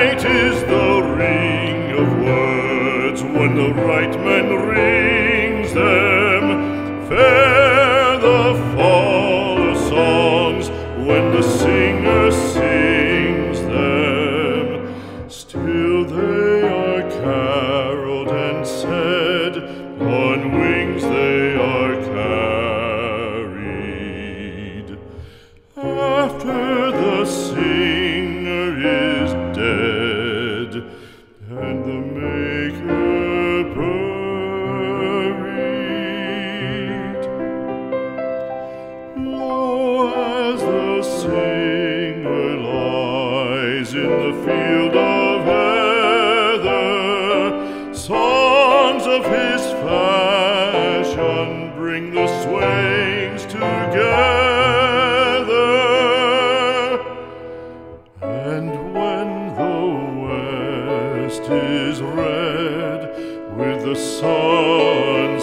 Night is the ring of words when the right man rings them. Fair the fall of songs when the singer sings them. Still they are caroled and said, on wings they are carried. After the singer is dead and the maker buried, lo, as the singer lies in the field of heather, songs of his fashion bring the swains together. And when the west is red with the sunset